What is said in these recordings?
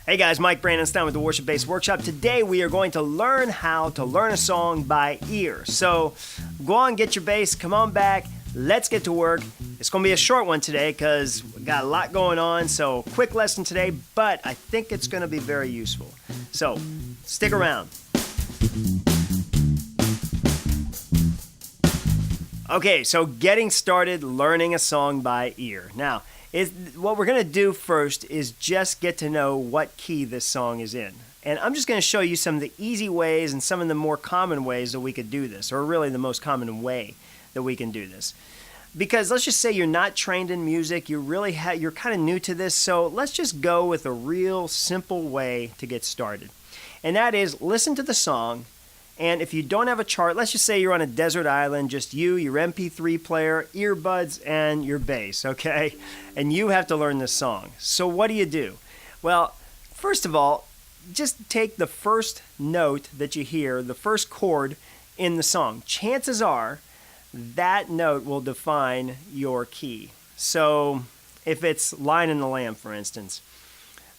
Hey guys, Mike Brandonstein with the Worship Based Workshop. Today we are going to learn how to learn a song by ear. So go on, get your bass, come on back, let's get to work. It's going to be a short one today because we got a lot going on, so quick lesson today, but I think it's going to be very useful. So stick around. Okay, so getting started learning a song by ear. Now, what we're going to do first is just get to know what key this song is in. And I'm just going to show you some of the easy ways and some of the more common ways that we could do this, or really the most common way that we can do this. Because let's just say you're not trained in music, you're kind of new to this, so let's just go with a real simple way to get started. And that is listen to the song. And if you don't have a chart, let's just say you're on a desert island, just you, your MP3 player, earbuds, and your bass, okay? And you have to learn this song. So what do? Well, first of all, just take the first note that you hear, the first chord in the song. Chances are that note will define your key. So if it's Lion and the Lamb, for instance,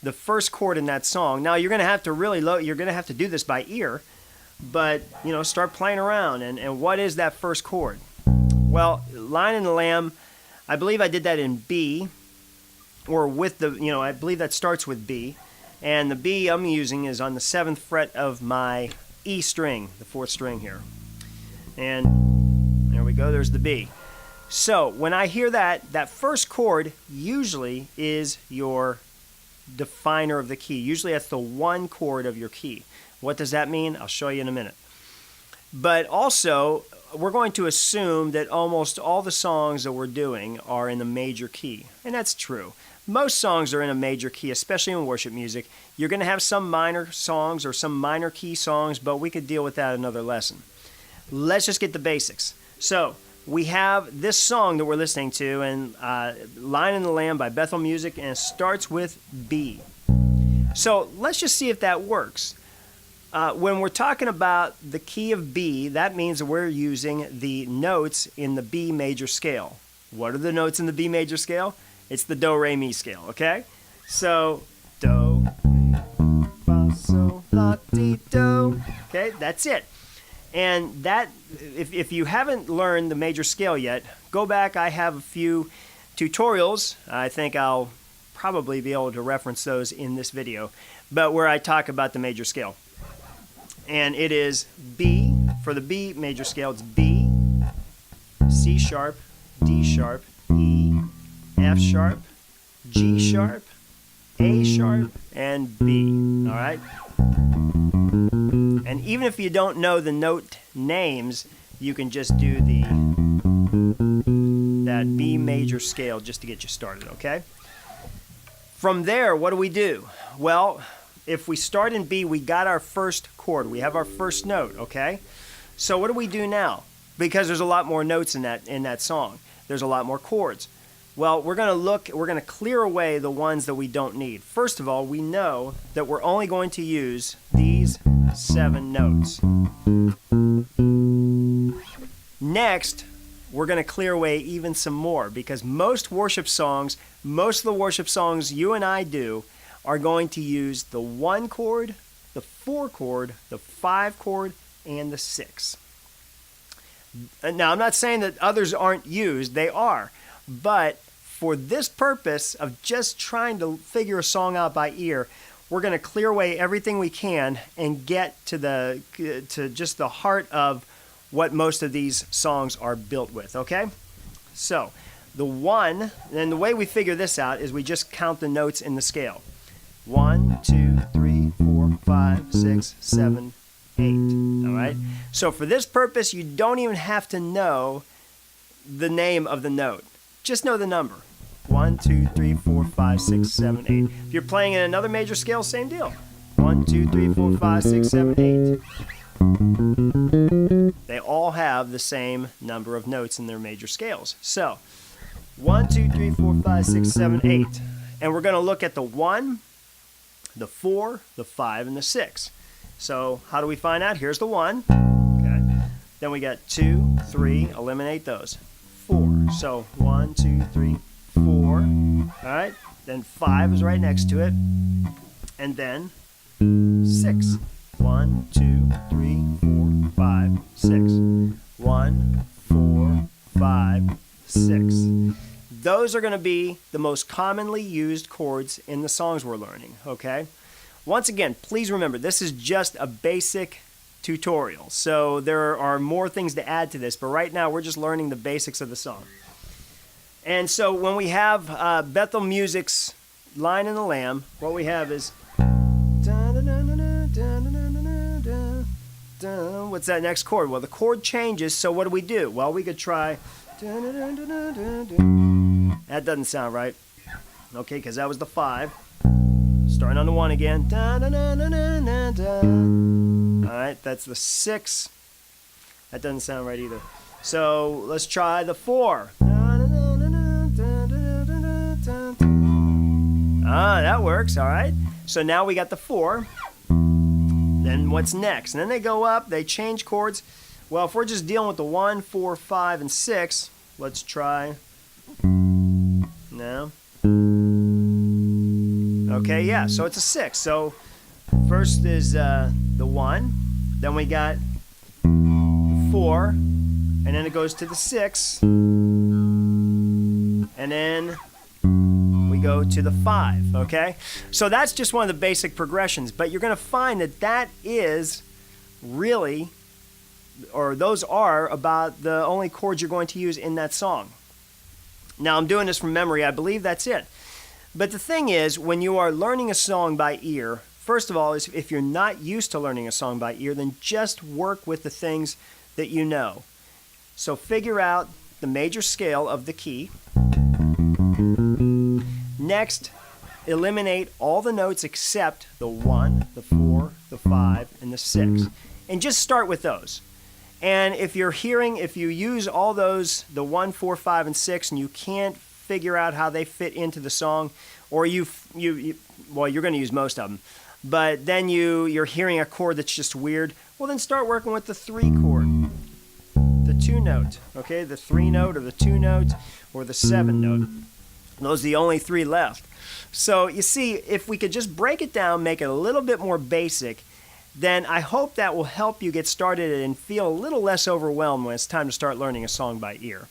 the first chord in that song, now you're going to have to you're going to have to do this by ear. But, start playing around. And what is that first chord? Well, Lion and the Lamb, I believe I did that in B, or with I believe that starts with B. And the B I'm using is on the 7th fret of my E string, the 4th string here. And there we go, there's the B. So when I hear that first chord usually is your definer of the key. Usually that's the one chord of your key. What does that mean? I'll show you in a minute. But also, we're going to assume that almost all the songs that we're doing are in the major key. And that's true. Most songs are in a major key, especially in worship music. You're going to have some minor songs or some minor key songs, but we could deal with that in another lesson. Let's just get the basics. So, we have this song that we're listening to, and Lion and the Lamb by Bethel Music, and it starts with B. So, let's just see if that works. When we're talking about the key of B, that means that we're using the notes in the B major scale. What are the notes in the B major scale? It's the do, re, mi scale, okay? So, do, re, fa, sol, la, ti, do. Okay, that's it. And that, if you haven't learned the major scale yet, go back. I have a few tutorials. I think I'll probably be able to reference those in this video, but where I talk about the major scale. And it is B, for the B major scale, it's B, C sharp, D sharp, E, F sharp, G sharp, A sharp, and B, all right? And even if you don't know the note names, you can just do that B major scale just to get you started, okay? From there, what do? Well, if we start in B, we got our first chord. We have our first note, okay? So what do we do now? Because there's a lot more notes in that song. There's a lot more chords. Well, we're going to clear away the ones that we don't need. First of all, we know that we're only going to use these 7 notes. Next, we're going to clear away even some more, because most of the worship songs you and I do are going to use the 1 chord, the 4 chord, the 5 chord, and the 6. Now, I'm not saying that others aren't used. They are. But for this purpose of just trying to figure a song out by ear, we're going to clear away everything we can and get to just the heart of what most of these songs are built with, okay? So, the 1, and the way we figure this out is we just count the notes in the scale. 1, 2, 3, 4, 5, 6, 7, 8. All right? So for this purpose, you don't even have to know the name of the note. Just know the number. 1, 2, 3, 4, 5, 6, 7, 8. If you're playing in another major scale, same deal. 1, 2, 3, 4, 5, 6, 7, 8. They all have the same number of notes in their major scales. So, 1, 2, 3, 4, 5, 6, 7, 8. And we're going to look at the 1, the 4, the 5, and the 6. So how do we find out? Here's the 1. Okay. Then we got 2, 3, eliminate those. 4. So 1, 2, 3, 4. All right. Then 5 is right next to it. and then 6. 1, 2, 3, 4, 5, 6. 1, 4, 5, 6. Those are going to be the most commonly used chords in the songs we're learning, okay? Once again, please remember, this is just a basic tutorial, so there are more things to add to this, but right now we're just learning the basics of the song. And so when we have Bethel Music's Lion and the Lamb, what we have is... What's that next chord? Well, the chord changes, so what do? Well, we could try... That doesn't sound right. Okay, because that was the 5. Starting on the 1 again. Alright, that's the 6. That doesn't sound right either. So let's try the 4. That works, alright. So now we got the 4. Then what's next? And then they go up, they change chords. Well, if we're just dealing with the 1, 4, 5, and 6, let's try... No. Okay, yeah, so it's a 6. So first is the 1, then we got 4, and then it goes to the 6, and then we go to the 5, okay? So that's just one of the basic progressions, but you're going to find that that is really, or those are about the only chords you're going to use in that song. Now, I'm doing this from memory. I believe that's it. But the thing is, when you are learning a song by ear, first of all, is if you're not used to learning a song by ear, then just work with the things that you know. So figure out the major scale of the key. Next, eliminate all the notes except the 1, the 4, the 5, and the 6. And just start with those. And if you use all those, the 1, 4, 5, and 6, and you can't figure out how they fit into the song, or well, you're going to use most of them, but then you're hearing a chord that's just weird, well, then start working with the 3 chord, the 2 note, okay, the 3 note or the 2 note or the 7 note. Those are the only 3 left. So you see, if we could just break it down, make it a little bit more basic, then I hope that will help you get started and feel a little less overwhelmed when it's time to start learning a song by ear.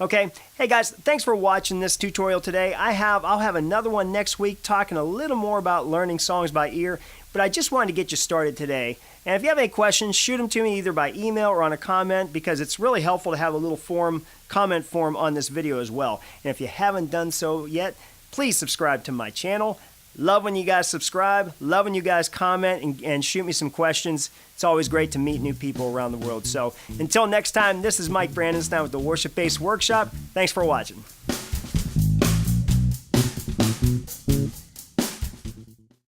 Okay, hey guys, thanks for watching this tutorial today. I'll have another one next week talking a little more about learning songs by ear, but I just wanted to get you started today. And if you have any questions, shoot them to me either by email or on a comment, because it's really helpful to have a little comment form on this video as well. And if you haven't done so yet, please subscribe to my channel. Love when you guys subscribe, love when you guys comment and shoot me some questions. It's always great to meet new people around the world. So until next time, this is Mike Brandenstein with the Worship Based Workshop. Thanks for watching.